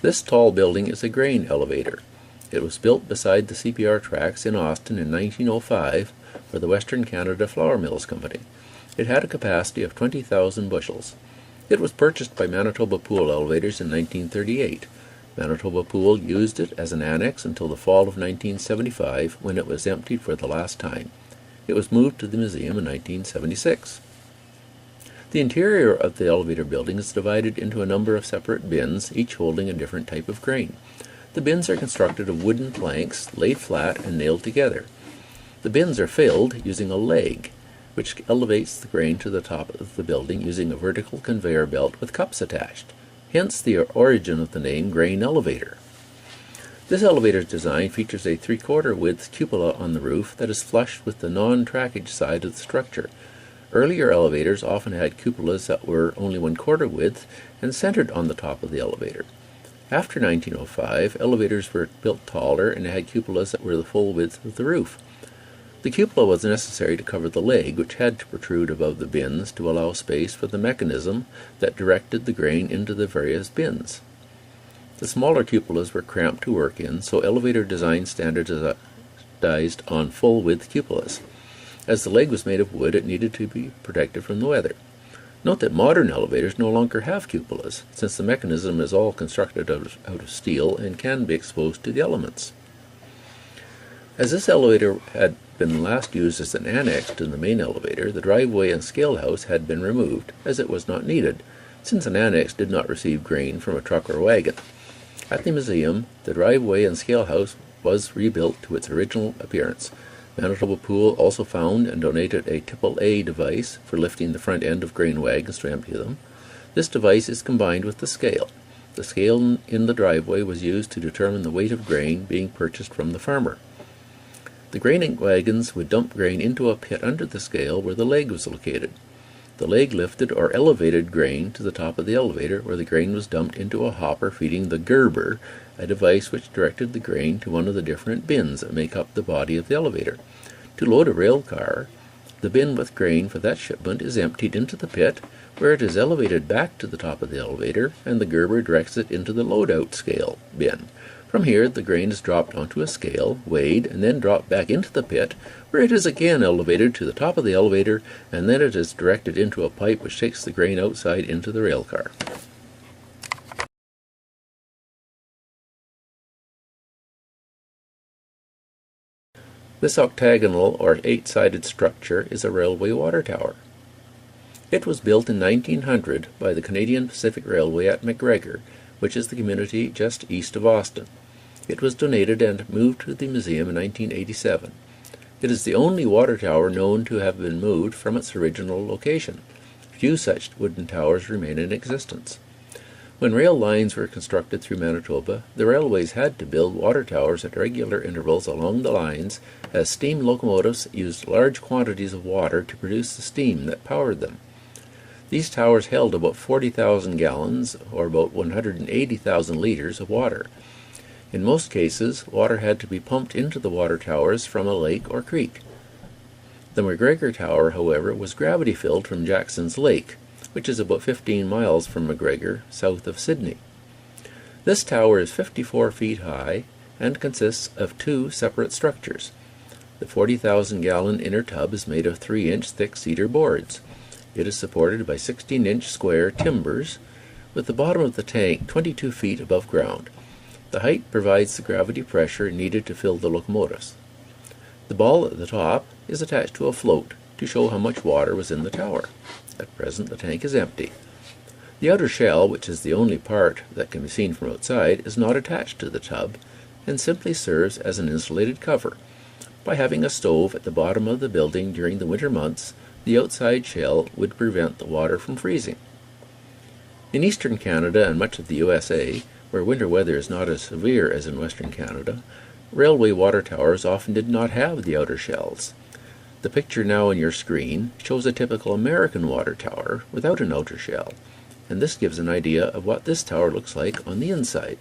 This tall building is a grain elevator. It was built beside the CPR tracks in Austin in 1905 for the Western Canada Flour Mills Company. It had a capacity of 20,000 bushels. It was purchased by Manitoba Pool Elevators in 1938. Manitoba Pool used it as an annex until the fall of 1975, when it was emptied for the last time. It was moved to the museum in 1976. The interior of the elevator building is divided into a number of separate bins, each holding a different type of grain. The bins are constructed of wooden planks laid flat and nailed together. The bins are filled using a leg, which elevates the grain to the top of the building using a vertical conveyor belt with cups attached. Hence the origin of the name grain elevator. This elevator's design features a 3/4 width cupola on the roof that is flush with the non-trackage side of the structure. Earlier elevators often had cupolas that were only 1/4 width and centered on the top of the elevator. After 1905, elevators were built taller and had cupolas that were the full width of the roof. The cupola was necessary to cover the leg, which had to protrude above the bins to allow space for the mechanism that directed the grain into the various bins. The smaller cupolas were cramped to work in, so elevator design standardized on full-width cupolas. As the leg was made of wood, it needed to be protected from the weather. Note that modern elevators no longer have cupolas, since the mechanism is all constructed out of steel and can be exposed to the elements. As this elevator had been last used as an annex to the main elevator, the driveway and scale house had been removed, as it was not needed, since an annex did not receive grain from a truck or wagon. At the museum, the driveway and scale house was rebuilt to its original appearance. Manitoba Pool also found and donated a AAA device for lifting the front end of grain wagons to empty them. This device is combined with the scale. The scale in the driveway was used to determine the weight of grain being purchased from the farmer. The grain wagons would dump grain into a pit under the scale where the leg was located. The leg lifted or elevated grain to the top of the elevator, where the grain was dumped into a hopper feeding the gerber, a device which directed the grain to one of the different bins that make up the body of the elevator. To load a rail car, the bin with grain for that shipment is emptied into the pit, where it is elevated back to the top of the elevator, and the gerber directs it into the load-out scale bin. From here, the grain is dropped onto a scale, weighed, and then dropped back into the pit, where it is again elevated to the top of the elevator, and then it is directed into a pipe which takes the grain outside into the rail car. This octagonal or 8-sided structure is a railway water tower. It was built in 1900 by the Canadian Pacific Railway at McGregor, which is the community just east of Austin. It was donated and moved to the museum in 1987. It is the only water tower known to have been moved from its original location. Few such wooden towers remain in existence. When rail lines were constructed through Manitoba, the railways had to build water towers at regular intervals along the lines, as steam locomotives used large quantities of water to produce the steam that powered them. These towers held about 40,000 gallons, or about 180,000 liters of water. In most cases, water had to be pumped into the water towers from a lake or creek. The McGregor Tower, however, was gravity-filled from Jackson's Lake, which is about 15 miles from McGregor, south of Sydney. This tower is 54 feet high and consists of two separate structures. The 40,000-gallon inner tub is made of 3-inch thick cedar boards. It is supported by 16-inch square timbers, with the bottom of the tank 22 feet above ground. The height provides the gravity pressure needed to fill the locomotives. The ball at the top is attached to a float to show how much water was in the tower. At present, the tank is empty. The outer shell, which is the only part that can be seen from outside, is not attached to the tub and simply serves as an insulated cover. By having a stove at the bottom of the building during the winter months, the outside shell would prevent the water from freezing. In eastern Canada and much of the USA, where winter weather is not as severe as in western Canada, railway water towers often did not have the outer shells. The picture now on your screen shows a typical American water tower without an outer shell, and this gives an idea of what this tower looks like on the inside.